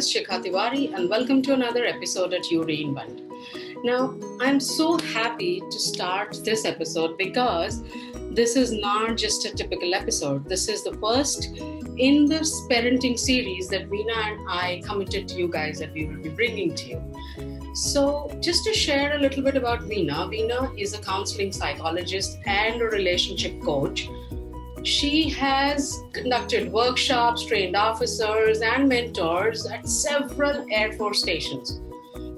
is Shikha Tiwari and welcome to another episode at UReInvent. Now, I'm so happy to start this episode because this is not just a typical episode. This is the first in this parenting series that Veena and I committed to you guys that we will be bringing to you. So, just to share a little bit about Veena, Veena is a counseling psychologist and a relationship coach. She has conducted workshops, trained officers and mentors at several Air Force stations.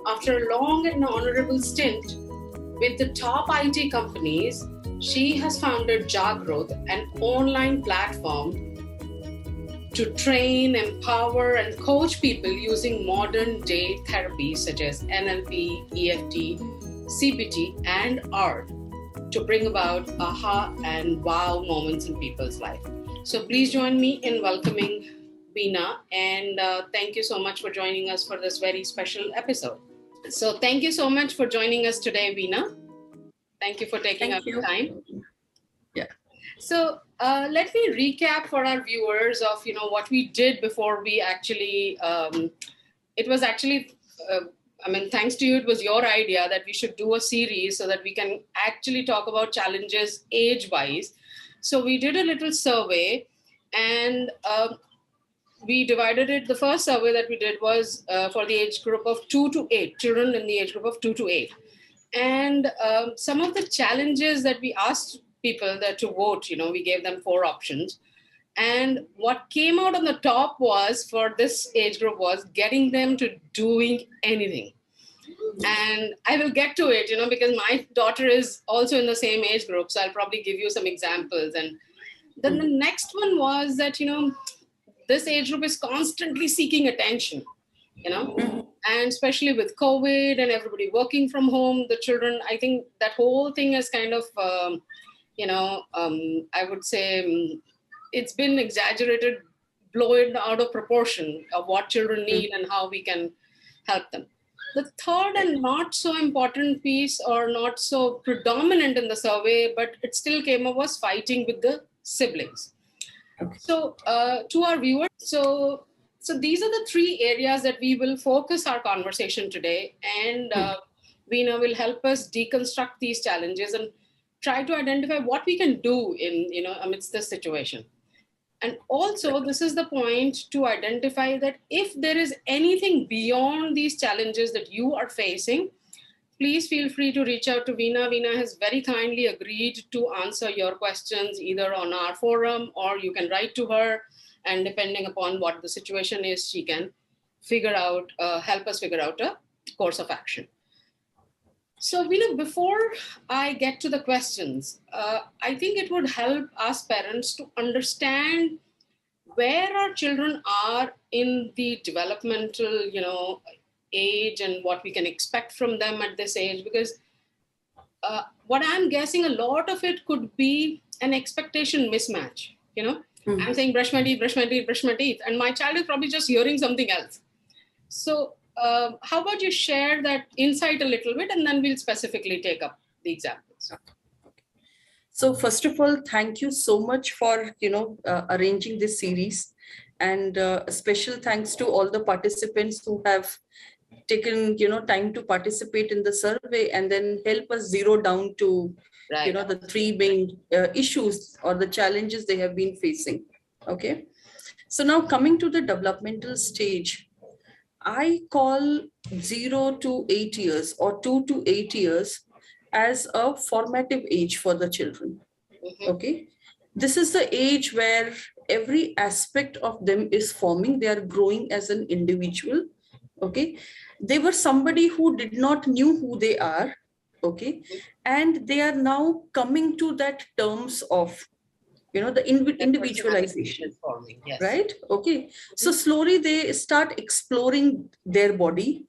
After a long and honorable stint with the top IT companies, she has founded Jagruth, an online platform to train, empower, and coach people using modern day therapies such as NLP, EFT, CBT, and art to bring about ahaa and wow moments in people's life. So please join me in welcoming Veena, and thank you so much for joining us for this very special episode. So thank you so much for joining us today, Veena. Thank you for taking up the time. Yeah. So let me recap for our viewers of what we did before we actually. It was actually. Thanks to you, it was your idea that we should do a series so that we can actually talk about challenges age-wise. So we did a little survey and we divided it. The first survey that we did was for the age group of 2 to 8, children in the age group of 2 to 8. And some of the challenges that we asked people that to vote, we gave them 4 options. And what came out on the top was, for this age group, was getting them to doing anything. And I will get to it, because my daughter is also in the same age group. So I'll probably give you some examples. And then the next one was that, this age group is constantly seeking attention, and especially with COVID and everybody working from home, the children, I think that whole thing is kind of, I would say, it's been exaggerated, blown out of proportion of what children need and how we can help them. The third and not so important piece, or not so predominant in the survey, but it still came up, was fighting with the siblings. Okay. So to our viewers, so these are the 3 areas that we will focus our conversation today. And Veena will help us deconstruct these challenges and try to identify what we can do in, amidst this situation. And also, this is the point to identify that if there is anything beyond these challenges that you are facing, please feel free to reach out to Veena. Veena has very kindly agreed to answer your questions either on our forum, or you can write to her, and depending upon what the situation is, she can help us figure out a course of action. So, Veena, before I get to the questions, I think it would help us parents to understand where our children are in the developmental, age, and what we can expect from them at this age. Because what I'm guessing, a lot of it could be an expectation mismatch. I'm saying brush my teeth, brush my teeth, brush my teeth, and my child is probably just hearing something else. So how about you share that insight a little bit, and then we'll specifically take up the examples. So first of all, thank you so much for, arranging this series, and a special thanks to all the participants who have taken, time to participate in the survey and then help us zero down to, the 3 main issues or the challenges they have been facing. Okay. So now coming to the developmental stage, I call 0 to 8 years or 2 to 8 years as a formative age for the children. Okay. This is the age where every aspect of them is forming. They are growing as an individual. Okay. They were somebody who did not knew who they are. Okay. And they are now coming to that terms of the individualization, yes. Right? Okay. So slowly they start exploring their body.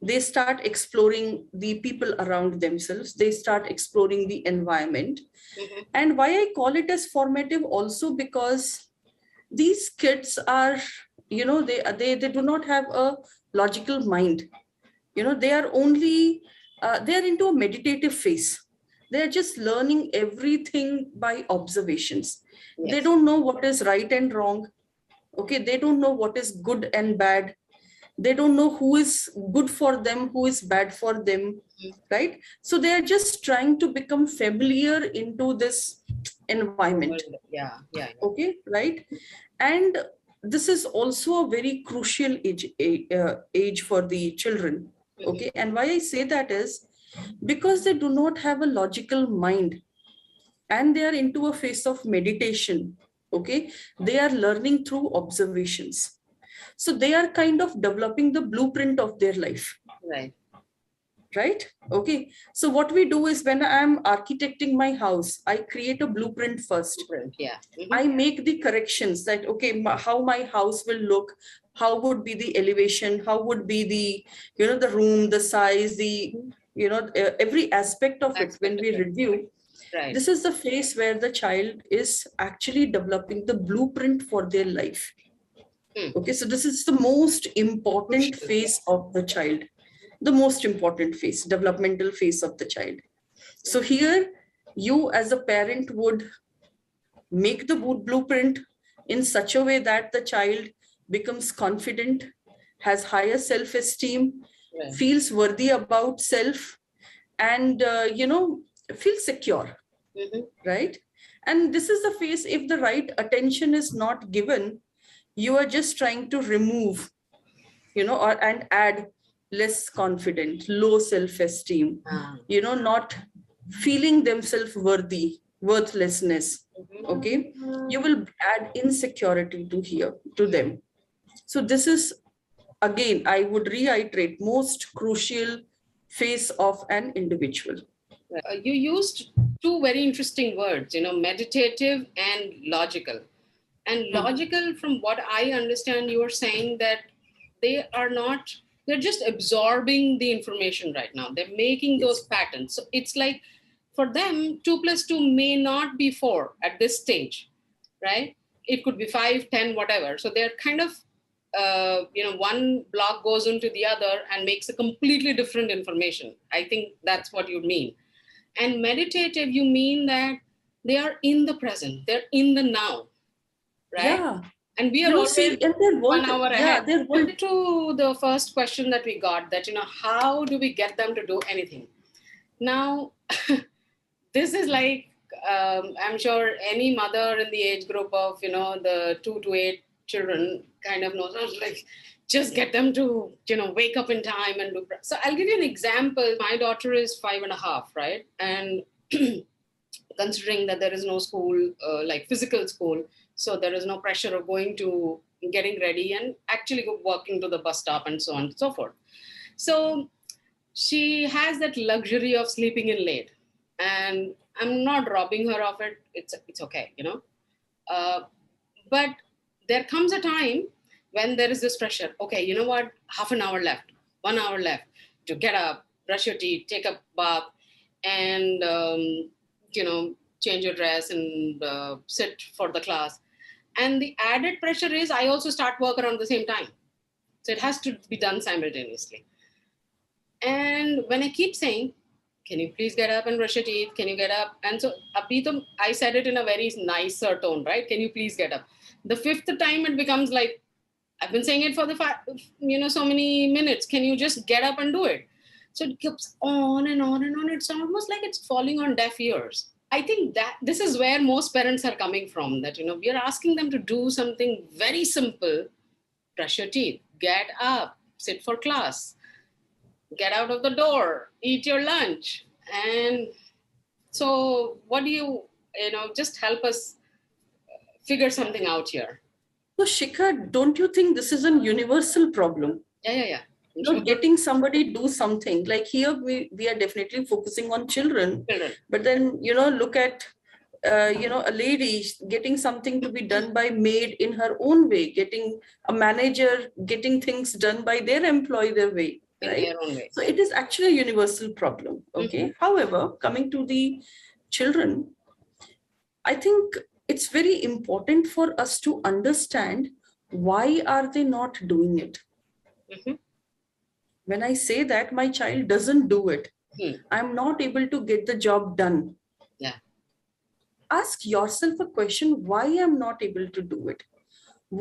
They start exploring the people around themselves. They start exploring the environment. And why I call it as formative also, because these kids are, they do not have a logical mind. They are only, they're into a meditative phase. They're just learning everything by observations. Yes. They don't know what is right and wrong. Okay, they don't know what is good and bad. They don't know who is good for them, who is bad for them, right? So they are just trying to become familiar into this environment. Yeah. Okay, right? And this is also a very crucial age for the children. Okay, and why I say that is because they do not have a logical mind, and they are into a phase of meditation. Okay, they are learning through observations, so they are kind of developing the blueprint of their life. Right? Okay. So what we do is when I'm architecting my house, I create a blueprint first. Yeah. I make the corrections that, okay, how my house will look, how would be the elevation, how would be the, the room, the size, the, every aspect of it. When we review, this is the phase where the child is actually developing the blueprint for their life. Okay, so this is the most important phase of the child, the most important phase, developmental phase of the child. So here, you as a parent would make the blueprint in such a way that the child becomes confident, has higher self-esteem, feels worthy about self, and feels secure. Right? And this is the phase, if the right attention is not given, you are just trying to remove, and add less confident, low self-esteem, not feeling themselves worthy, worthlessness. Okay, you will add insecurity to them. So this is, again, I would reiterate, most crucial phase of an individual. You used two very interesting words, meditative and logical. And logical, from what I understand, you are saying that they're just absorbing the information right now. They're making those patterns. So it's like for them, 2 + 2 may not be 4 at this stage, right? It could be 5, 10, whatever. So they're kind of, one block goes into the other and makes a completely different information. I think that's what you mean. And meditative, you mean that they are in the present, they're in the now, right? Yeah. And we are always 1 hour ahead. Yeah, to the first question that we got, that, how do we get them to do anything? Now, this is like, I'm sure any mother in the age group of, the 2 to 8 children kind of knows, like, just get them to, wake up in time and do. So I'll give you an example. My daughter is 5.5, right? And considering that there is no school, like physical school, so there is no pressure of getting ready and actually walking to the bus stop and so on and so forth. So she has that luxury of sleeping in late, and I'm not robbing her of it. It's okay, but there comes a time when there is this pressure. Okay, you know what? Half an hour left, 1 hour left to get up, brush your teeth, take a bath, and change your dress and sit for the class. And the added pressure is I also start work around the same time. So it has to be done simultaneously. And when I keep saying, can you please get up and brush your teeth? Can you get up? And so I said it in a very nicer tone, right? Can you please get up? The fifth time it becomes like, I've been saying it for so many minutes. Can you just get up and do it? So it keeps on and on and on. It's almost like it's falling on deaf ears. I think that this is where most parents are coming from, that, we are asking them to do something very simple. Brush your teeth, get up, sit for class, get out of the door, eat your lunch. And so what do you just help us figure something out here. So Shikha, don't you think this is a universal problem? Yeah. Not getting somebody do something. Like here, we are definitely focusing on children. But then, look at, a lady getting something to be done by maid in her own way, getting a manager, getting things done by their employee their way, right? Their own way. So it is actually a universal problem. Okay. However, coming to the children, I think it's very important for us to understand why are they not doing it. When I say that my child doesn't do it, I'm not able to get the job done. Yeah. Ask yourself a question, why I'm not able to do it?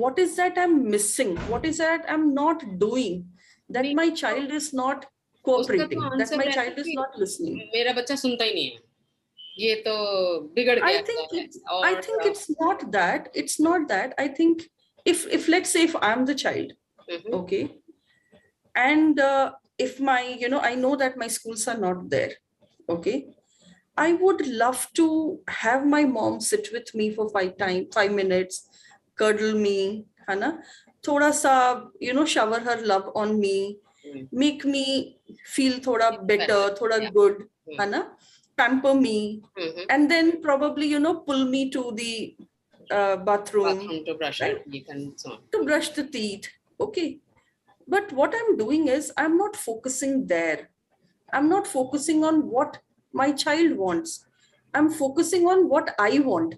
what is that I'm missing? What is that I'm not doing? That my child is not cooperating, that my child is not listening. मेरा बच्चा सुनता ही नहीं है, ये तो बिगड़ गया है. I think it's not that. It's not that. I think if let's say if I'm the child, okay, and if my, I know that my schools are not there, okay, I would love to have my mom sit with me for 5 minutes, cuddle me, Hana, thoda sa, shower her love on me, make me feel thoda better, thoda good, Hana, pamper me, and then probably, pull me to the bathroom to brush right? teeth and so on. To brush the teeth, okay. But what I'm doing is I'm not focusing there. I'm not focusing on what my child wants. I'm focusing on what I want.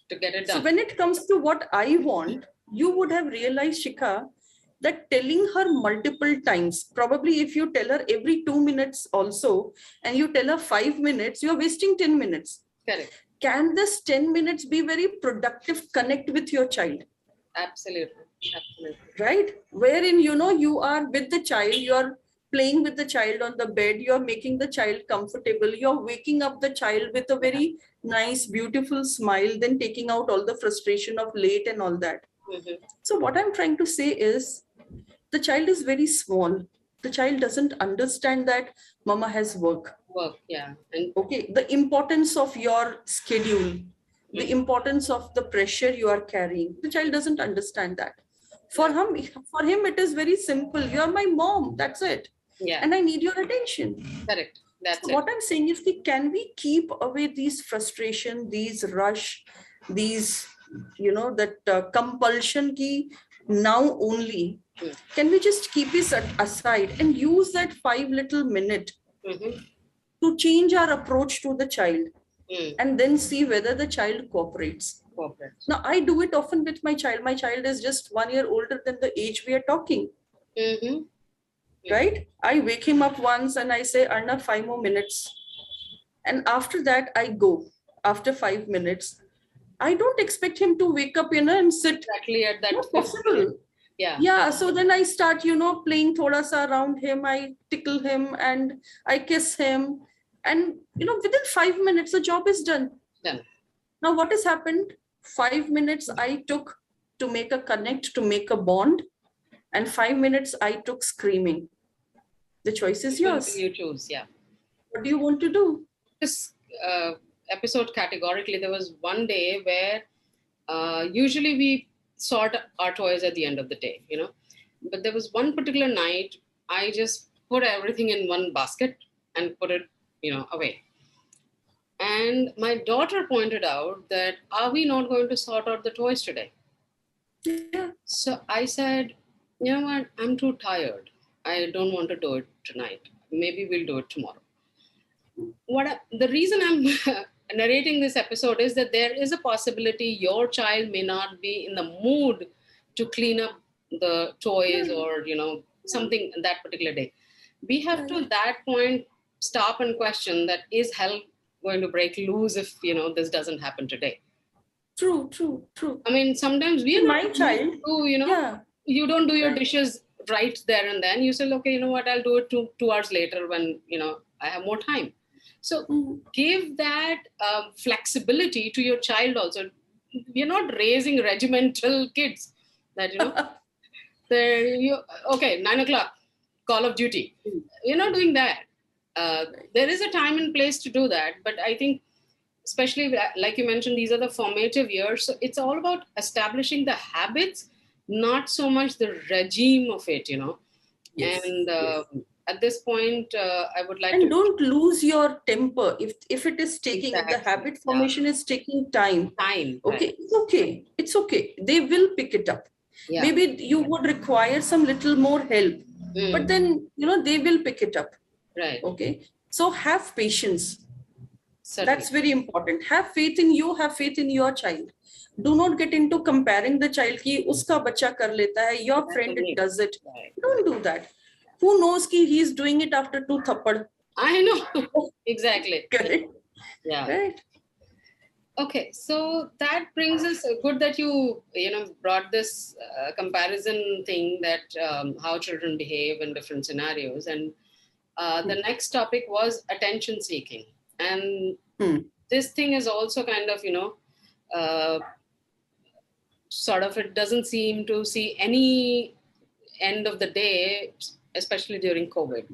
To get it done. So when it comes to what I want, you would have realized, Shikha, that telling her multiple times, probably if you tell her every 2 minutes also, and you tell her 5 minutes, you're wasting 10 minutes. Correct. Can this 10 minutes be very productive connect with your child? Absolutely. Absolutely. Right? Wherein, you are with the child, you're playing with the child on the bed, you're making the child comfortable, you're waking up the child with a very nice, beautiful smile, then taking out all the frustration of late and all that. So what I'm trying to say is, the child is very small. The child doesn't understand that mama has work. Yeah. And okay, the importance of your schedule, the importance of the pressure you are carrying. The child doesn't understand that. For him, it is very simple. You're my mom. That's it. Yeah. And I need your attention. Correct. That's so what I'm saying is, can we keep away these frustration, these rush, these, that compulsion ki now only, can we just keep it aside and use that 5 little minute to change our approach to the child and then see whether the child cooperates. Now, I do it often with my child. My child is just 1 year older than the age we are talking. Right? I wake him up once and I say, Arna, 5 more minutes. And after that, I go. After 5 minutes, I don't expect him to wake up, and sit. Exactly at that. Not possible. Yeah. So then I start, playing thoda sa around him. I tickle him and I kiss him. And, within 5 minutes, the job is done. Now, what has happened? 5 minutes I took to make a connect, to make a bond. And 5 minutes I took screaming. The choice is yours. You choose, yeah. What do you want to do? This episode categorically, there was one day where usually we sort our toys at the end of the day, But there was one particular night, I just put everything in one basket and put it, away. And my daughter pointed out that, are we not going to sort out the toys today? Yeah. So I said, you know what, I'm too tired. I don't want to do it tonight. Maybe we'll do it tomorrow. The reason I'm narrating this episode is that there is a possibility your child may not be in the mood to clean up the toys or, something that particular day. We have to, at that point, stop and question that, is hell going to break loose if, this doesn't happen today? True. I mean, sometimes my child, you don't do your dishes right there and then. You say, okay, what, I'll do it 2 hours later when, I have more time. So give that flexibility to your child also. We're not raising regimental kids that, okay, 9 o'clock, Call of Duty. You're not doing that. There is a time and place to do that. But I think, especially like you mentioned, these are the formative years. So it's all about establishing the habits, not so much the regime of it, Yes, and at this point, I would like and to... don't lose your temper. If it is taking, if the habit formation is taking time. Okay, right. It's okay. They will pick it up. Yeah. Maybe you would require some little more help, but then, they will pick it up. Right. Okay. So have patience. Certainly. That's very important. Have faith in you, have faith in your child. Do not get into comparing the child ki uska bacha kar leta hai, your friend does it. Don't do that. Who knows ki he is doing it after 2 thappad? I know. Exactly. Correct? Yeah. Right. Okay, so that brings us good that you brought this comparison thing that how children behave in different scenarios, and the next topic was attention seeking, and this thing is also kind of uh, sort of, it doesn't seem to see any end of the day, especially during COVID.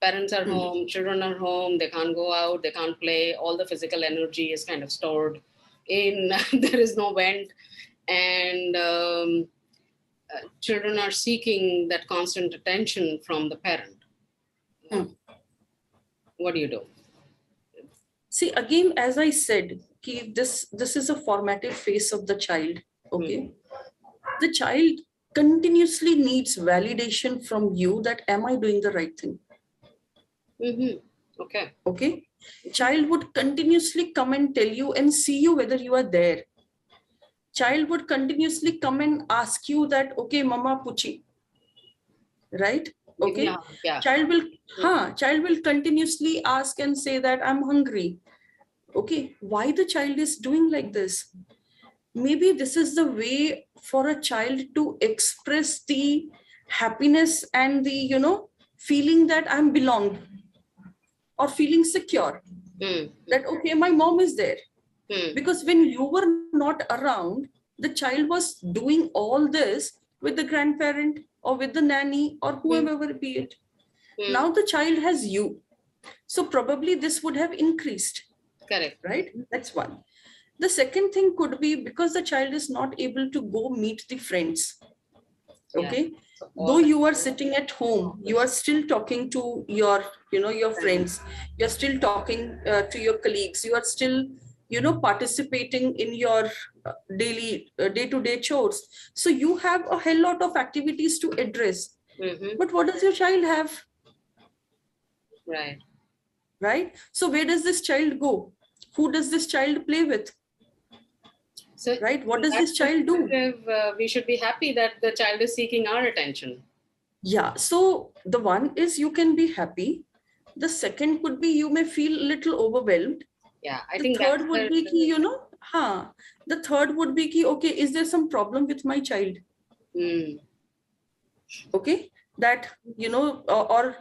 Parents are home, children are home, they can't go out, they can't play, all the physical energy is kind of stored in, there is no vent, and children are seeking that constant attention from the parent. What do you do? See, again, as I said, this is a formative phase of the child. Okay. The child continuously needs validation from you that am I doing the right thing? Okay. Okay. Child would continuously come and tell you and see you whether you are there. Child would continuously come and ask you that, okay, mama puchi. Right? Okay. Yeah. Child will continuously ask and say that I'm hungry. Okay. Why the child is doing like this? Maybe this is the way for a child to express the happiness and the feeling that I'm belonged, or feeling secure, that okay, my mom is there. Because when you were not around, the child was doing all this with the grandparent or with the nanny or whoever be it. Now the child has you, so probably this would have increased. Correct. Right? That's one. The second thing could be because the child is not able to go meet the friends. Okay. Yeah. Though you are sitting at home, you are still talking to your friends. You're still talking to your colleagues. You are still, participating in your daily day-to-day chores. So you have a hell lot of activities to address. But what does your child have? Right. Right. So where does this child go? Who does this child play with? So, right? What does this child do? We should be happy that the child is seeking our attention. Yeah. So the one is you can be happy. The second could be you may feel a little overwhelmed. Yeah, I the think third would be ki, the third would be ki, okay, is there some problem with my child? Okay, that or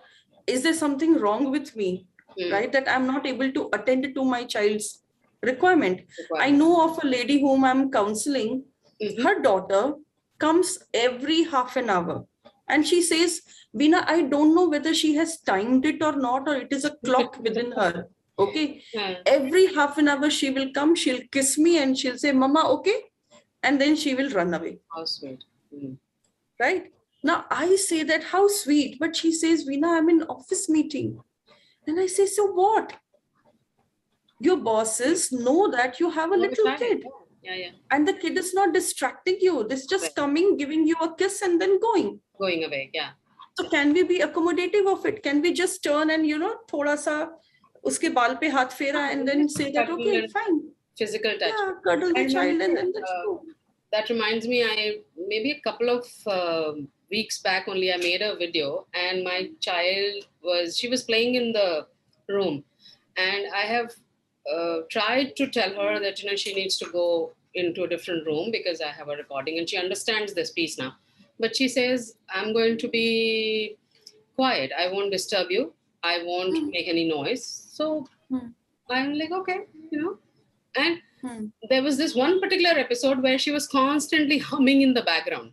is there something wrong with me? Right, that I'm not able to attend to my child's requirement. I know of a lady whom I'm counseling. Her daughter comes every half an hour and she says, Veena, I don't know whether she has timed it or not, or it is a clock within her. Okay. Every half an hour she will come, she'll kiss me and she'll say, Mama, okay. And then she will run away. How sweet. Right. Now I say that, how sweet. But she says, Veena, I'm in office meeting. And I say, so what? Your bosses know that you have a little kid. Yeah. And the kid is not distracting you. This just coming, giving you a kiss and then going away. Yeah. So can we be accommodative of it? Can we just turn and thoda sa uske baal pe haath fera and then say that, okay, fine. Physical touch. Yeah, cuddle the child and then let's go. That reminds me, maybe a couple of weeks back only, I made a video and my child she was playing in the room, and I have tried to tell her that she needs to go into a different room because I have a recording, and she understands this piece now. But she says, I'm going to be quiet. I won't disturb you. I won't make any noise. So I'm like, okay, And there was this one particular episode where she was constantly humming in the background.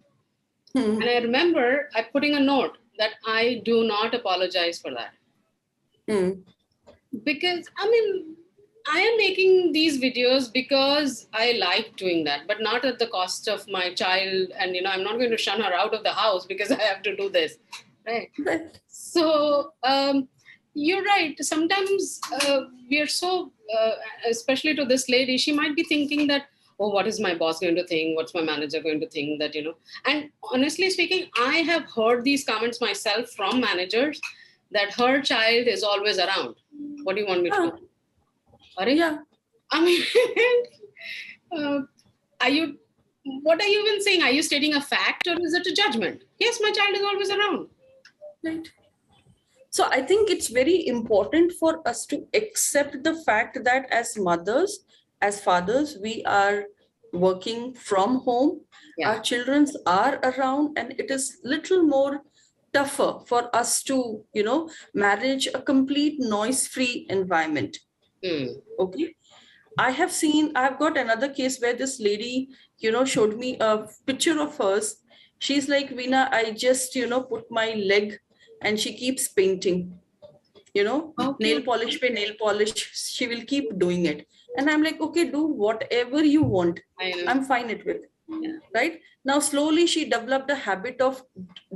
And I remember putting a note that I do not apologize for that. Because, I am making these videos because I like doing that, but not at the cost of my child. And, I'm not going to shun her out of the house because I have to do this. Right. So, you're right. Sometimes we are so, especially to this lady, she might be thinking that, oh, what is my boss going to think? What's my manager going to think? That, and honestly speaking, I have heard these comments myself from managers that her child is always around. What do you want me to do? Yeah. What are you even saying? Are you stating a fact or is it a judgment? Yes, my child is always around. Right. So I think it's very important for us to accept the fact that as mothers, as fathers, we are working from home. Yeah. Our children are around, and it is little more tougher for us to, manage a complete noise-free environment. Okay. I've got another case where this lady, showed me a picture of hers. She's like, Veena, I just, put my leg and she keeps painting, nail polish by nail polish. She will keep doing it. And I'm like, okay, do whatever you want. I'm fine with it. Yeah. Right now, slowly she developed a habit of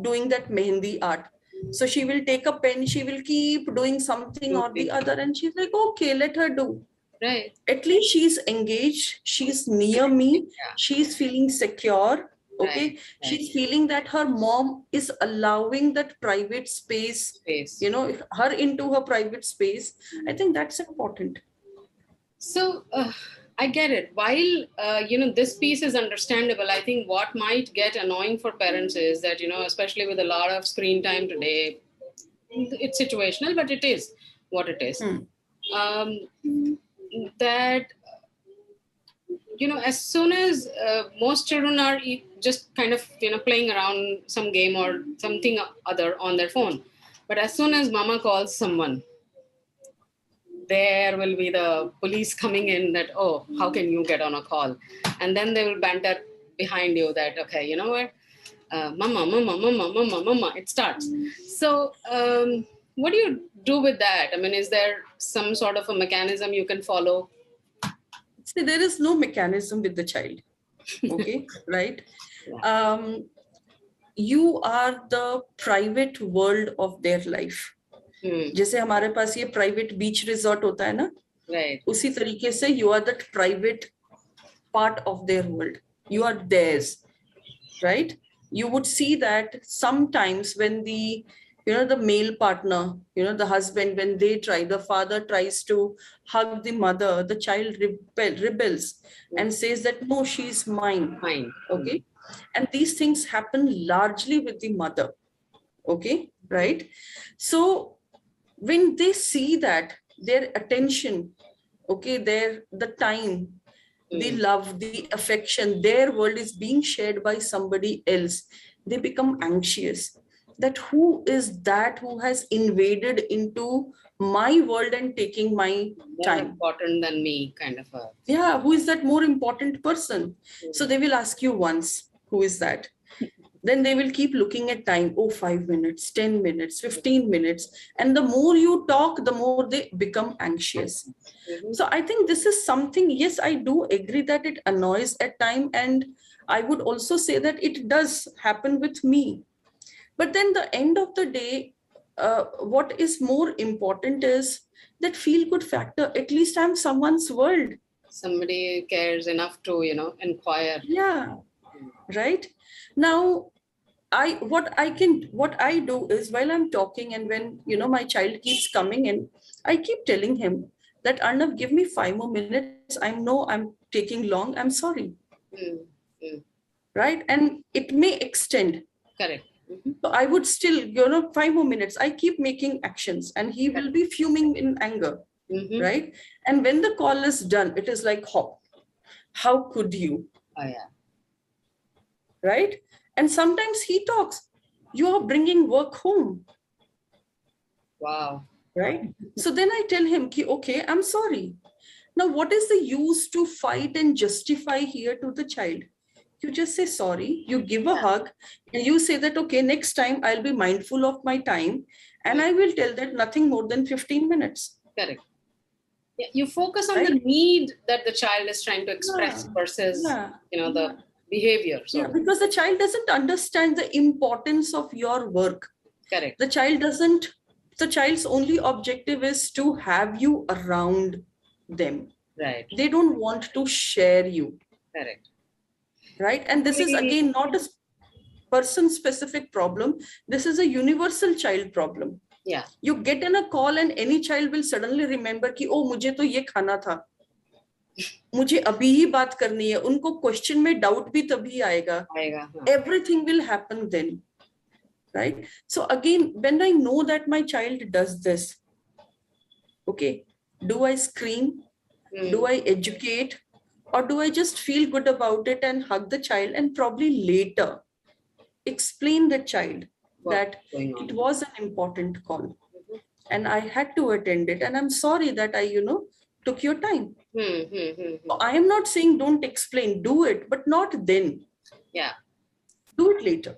doing that mehendi art. So she will take a pen, she will keep doing something or the other, and she's like, okay, let her do. Right. At least she's engaged, she's near me, she's feeling secure. Okay. Right. She's feeling that her mom is allowing that private space, her into her private space. I think that's important. So I get it. While this piece is understandable, I think what might get annoying for parents is that, especially with a lot of screen time today, it's situational, but it is what it is. That as soon as most children are just kind of playing around some game or something other on their phone, but as soon as mama calls someone, there will be the police coming in that, oh, how can you get on a call? And then they will banter behind you that, okay, you know what, mama, it starts. So what do you do with that? I mean, is there some sort of a mechanism you can follow? See, there is no mechanism with the child. Okay. Right. You are the private world of their life. जैसे हमारे पास ये private beach resort होता है ना, उसी तरीके से you are that private part of their world, you are theirs, right? You would see that sometimes when the male partner, the husband, when they try, the father tries to hug the mother, the child rebels and says that no, she's mine. Okay. And these things happen largely with the mother. Okay. Right. So when they see that their attention, okay, the time, the love, the affection, their world is being shared by somebody else, they become anxious. That who is that who has invaded into my world and taking my time? More important than me, kind of a. Yeah, who is that more important person? So they will ask you once, who is that? Then they will keep looking at time. Oh, 5 minutes, 10 minutes, 15 minutes. And the more you talk, the more they become anxious. So I think this is something, yes, I do agree that it annoys at time. And I would also say that it does happen with me. But then the end of the day, what is more important is that feel-good factor. At least I'm someone's world. Somebody cares enough to, inquire. Yeah, right. Now, what I do is, while I'm talking and when, my child keeps coming in, I keep telling him that, Arnav, give me 5 more minutes. I know I'm taking long. I'm sorry. Right. And it may extend. Correct. So I would still, 5 more minutes. I keep making actions and he will be fuming in anger. Right. And when the call is done, it is like, how could you? Oh, yeah. Right. And sometimes he talks, you are bringing work home. Wow. Right. So then I tell him, okay, I'm sorry. Now, what is the use to fight and justify here to the child? You just say sorry, you give a hug, and you say that, okay, next time I'll be mindful of my time and I will tell that nothing more than 15 minutes. Correct. Yeah, you focus on the need that the child is trying to express versus, the behavior. Yeah, because the child doesn't understand the importance of your work. Correct. The child's only objective is to have you around them. Right. They don't want to share you. Correct. Right. And this is again not a person specific problem. This is a universal child problem. Yeah. You get in a call and any child will suddenly remember कि oh, मुझे तो ये खाना था, मुझे अभी ही बात करनी है. उनको क्वेश्चन में डाउट भी तभी आएगा. Everything will happen then. Right. So again, when I know that my child does this, okay, do I scream? Do I educate, or do I just feel good about it and hug the child and probably later explain the child that it was an important call and I had to attend it, and I'm sorry that I, took your time. I am not saying don't explain, do it, but not then. Yeah. Do it later.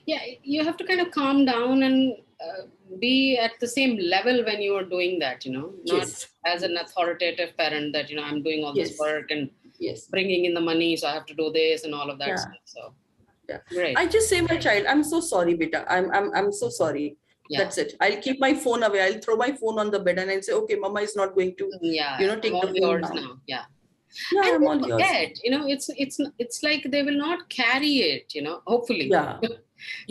Yeah, you have to kind of calm down and be at the same level when you are doing that, not as an authoritative parent that, I'm doing all this work and bringing in the money, so I have to do this and all of that stuff. So, great. I just say my child, I'm so sorry, beta. I'm so sorry. That's it. I'll keep my phone away. I'll throw my phone on the bed and I'll say, okay, mama is not going to, take the phone now. Yeah. Yeah, and I'm all yours. It's like they will not carry it, hopefully. Yeah.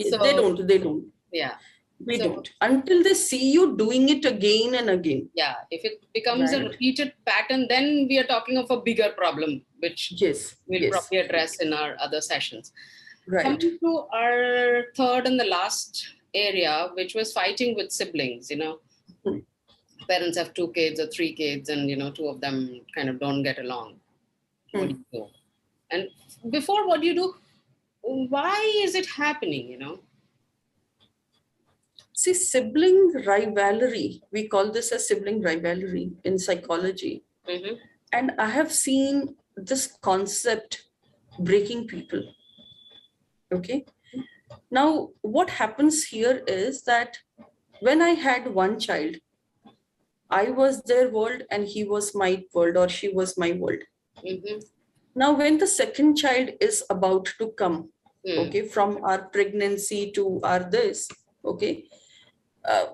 So, they don't. Yeah. They don't. Until they see you doing it again and again. Yeah. If it becomes a repeated pattern, then we are talking of a bigger problem, which we'll probably address in our other sessions. Right. Coming to our third and the last area, which was fighting with siblings, Parents have 2 kids or 3 kids and, 2 of them kind of don't get along. What do you do? And before, what do you do? Why is it happening, See, sibling rivalry, we call this a sibling rivalry in psychology. And I have seen this concept breaking people. Okay. Now, what happens here is that when I had one child, I was their world and he was my world, or she was my world. Now, when the second child is about to come, okay, from our pregnancy to our this, okay,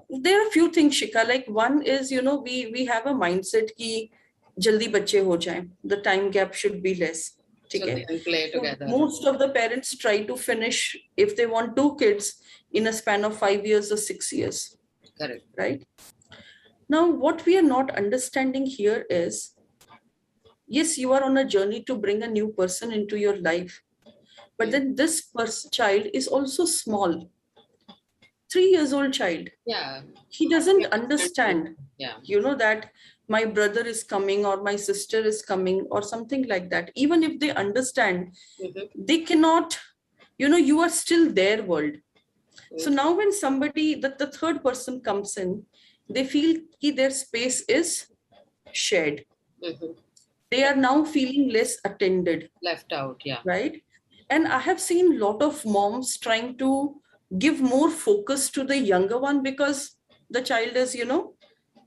there are a few things, Shikha. Like one is, we have a mindset ki jaldi bacche ho jaye. The time gap should be less. So they can play together. Most of the parents try to finish, if they want 2 kids, in a span of 5 years or 6 years. Correct. Right? Now, what we are not understanding here is, yes, you are on a journey to bring a new person into your life. But then this child is also small. 3 years old child. Yeah. He doesn't understand, yeah. That my brother is coming or my sister is coming or something like that. Even if they understand, they cannot, you are still their world. So now when somebody, the third person comes in, they feel that their space is shared. They are now feeling less attended. Left out, yeah. Right? And I have seen a lot of moms trying to give more focus to the younger one because the child is,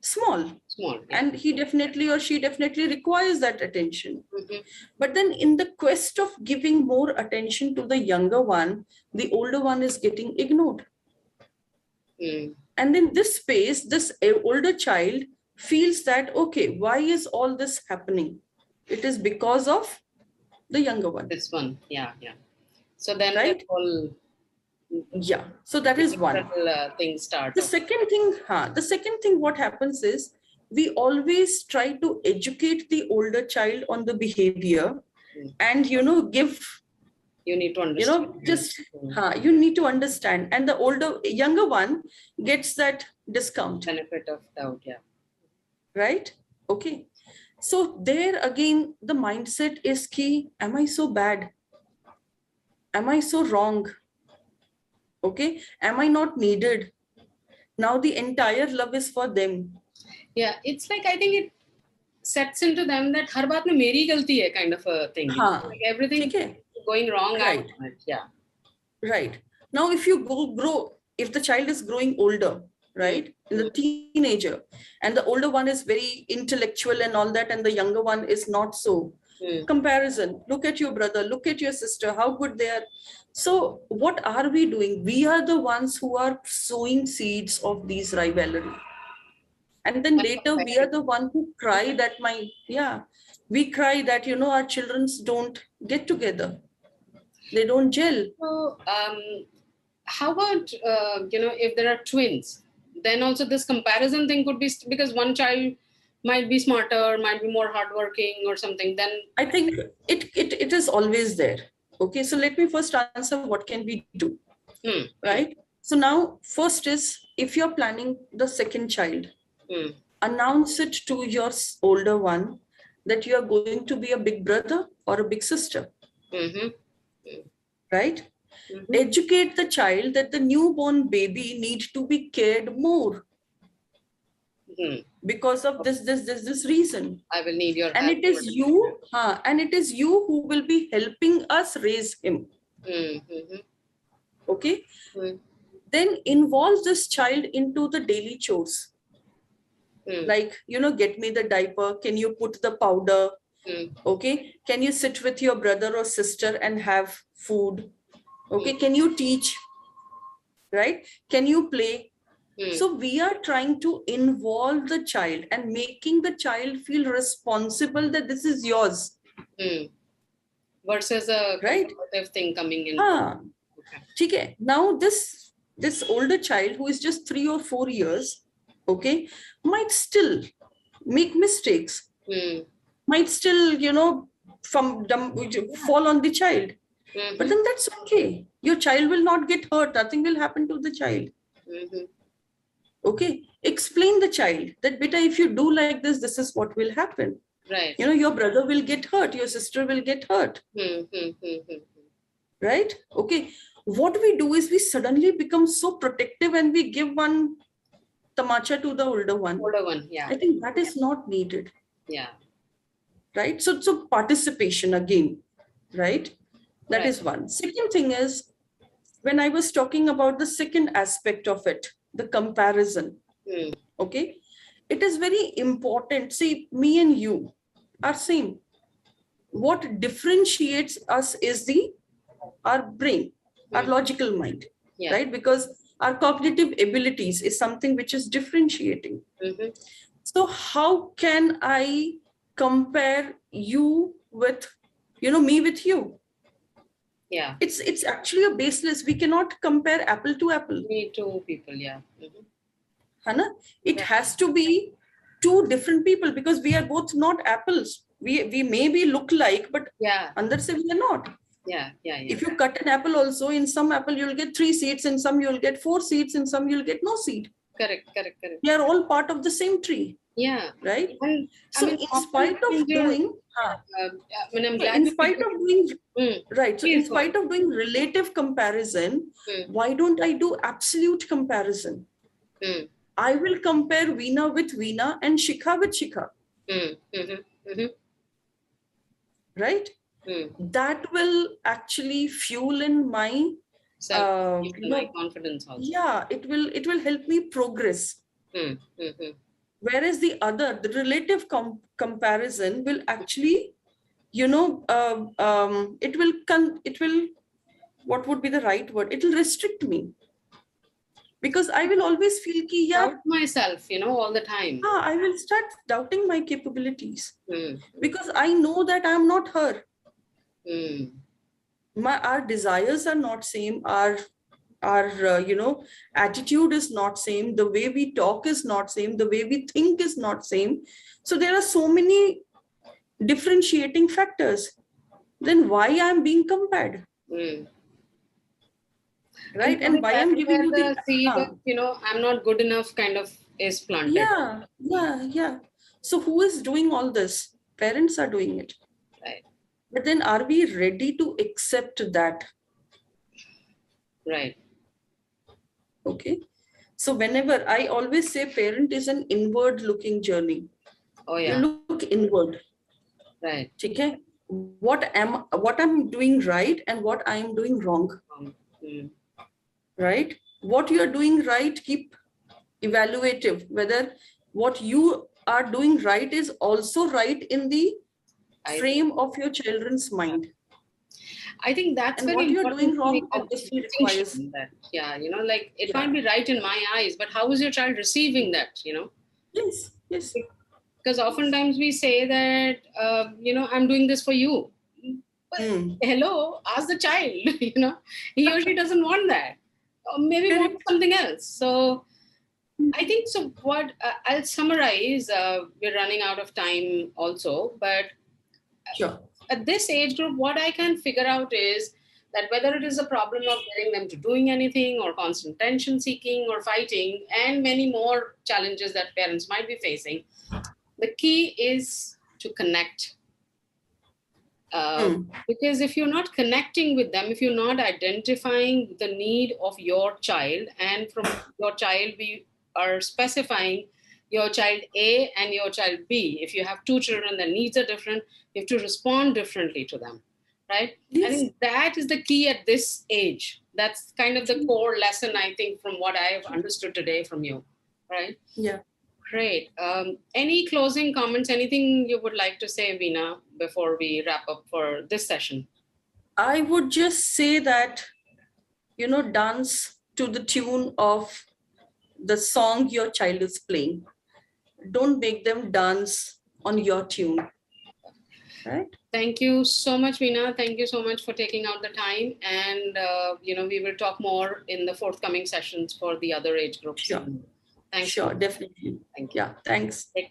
small. Yeah. And he definitely or she definitely requires that attention. But then in the quest of giving more attention to the younger one, the older one is getting ignored. And in this space, this older child feels that, okay, why is all this happening? It is because of the younger one. This one, yeah. So then right? Yeah, so that is one thing starts. The second thing, what happens is we always try to educate the older child on the behavior and, give. You need to understand. You need to understand. And the younger one gets that discount. Benefit of doubt, yeah. Right? Okay. So there again, the mindset is key. Am I so bad? Am I so wrong? Okay. Am I not needed? Now the entire love is for them. Yeah. It's like, I think it sets into them that har baat mein meri galti hai kind of a thing. Like everything going wrong. Right. Yeah. Right. Now, if you if the child is growing older, right, in the teenager, and the older one is very intellectual and all that, and the younger one is not so. Comparison. Look at your brother, look at your sister, how good they are. So what are we doing? We are the ones who are sowing seeds of these rivalry. And then later we are the one who cry that we cry that, our children don't get together. They don't gel. So how about, if there are twins, then also this comparison thing could be because one child might be smarter, might be more hardworking or something. Then I think it is always there. Okay, so let me first answer what can we do, right? So now first is if you're planning the second child, announce it to your older one that you are going to be a big brother or a big sister, right? Educate the child that the newborn baby needs to be cared more because of this reason. I will need your And help. it is you, and it is you who will be helping us raise him. Okay. Then involve this child into the daily chores. Like, get me the diaper. Can you put the powder? Okay. Can you sit with your brother or sister and have food? Okay. Can you teach? Right? Can you play? So we are trying to involve the child and making the child feel responsible that this is yours. Versus a competitive thing coming in. Okay. Now this older child who is just 3 or 4 years, okay, might still make mistakes, might still, fall on the child. But then that's okay. Your child will not get hurt. Nothing will happen to the child. Okay. Explain the child that, beta, if you do like this, this is what will happen. Right. Your brother will get hurt. Your sister will get hurt. Right? Okay. What we do is we suddenly become so protective and we give one tamacha to the older one. Yeah. I think that is not needed. Yeah. Right? So participation again, right? That is one. Second thing is, when I was talking about the second aspect of it, the comparison, okay? It is very important. See, me and you are same. What differentiates us is our brain, our logical mind, right? Because our cognitive abilities is something which is differentiating. So how can I compare you with, me with you? Yeah. It's actually a baseless. We cannot compare apple to apple. Me two people, yeah. Hana? It has to be two different people because we are both not apples. We maybe look like, but under se we are not. Yeah. If you cut an apple also, in some apple you'll get 3 seeds, in some you'll get 4 seeds, in some you'll get no seed. Correct. We are all part of the same tree. Yeah. Right? And so in spite of doing, in spite of doing relative comparison, why don't I do absolute comparison? I will compare Veena with Veena and Shikha with Shikha. Right? That will actually fuel in my my confidence also. Yeah, it will help me progress. Whereas the relative comparison will actually, it will, what would be the right word? It will restrict me. Because I will always feel doubt myself, all the time. I will start doubting my capabilities. Because I know that I'm not her. Our desires are not same. Our attitude is not same. The way we talk is not same. The way we think is not same. So there are so many differentiating factors. Then why I'm being compared? Right? And why I'm giving you the seed of, I'm not good enough kind of is planted. Yeah. So who is doing all this? Parents are doing it. Right. But then are we ready to accept that? Right. Okay. So whenever I always say parent is an inward looking journey. Oh yeah. You look inward. Right. Okay. What I'm doing right and what I am doing wrong. Right? What you are doing right, keep evaluative, whether what you are doing right is also right in the frame of your children's mind. I think that's very what you're important. Doing wrong obviously requires that. Yeah, like it might be right in my eyes, but how is your child receiving that? Yes. Because oftentimes we say that I'm doing this for you. But hello, ask the child. He or she doesn't want that, or maybe wants something else. So I think so. What I'll summarize. We're running out of time also, but sure. At this age group, what I can figure out is that whether it is a problem of getting them to doing anything or constant tension seeking or fighting and many more challenges that parents might be facing, the key is to connect. Because if you're not connecting with them, if you're not identifying the need of your child, and from your child we are specifying your child A and your child B. If you have two children, the needs are different, you have to respond differently to them, right? Yes. I think that is the key at this age. That's kind of the core lesson, I think, from what I've understood today from you, right? Yeah. Great. Any closing comments, anything you would like to say, Veena, before we wrap up for this session? I would just say that, dance to the tune of the song your child is playing. Don't make them dance on your tune. Right? Thank you so much, Veena. Thank you so much for taking out the time. And, we will talk more in the forthcoming sessions for the other age groups. Sure. Thanks. Sure, definitely. Thank you. Yeah, thanks. Take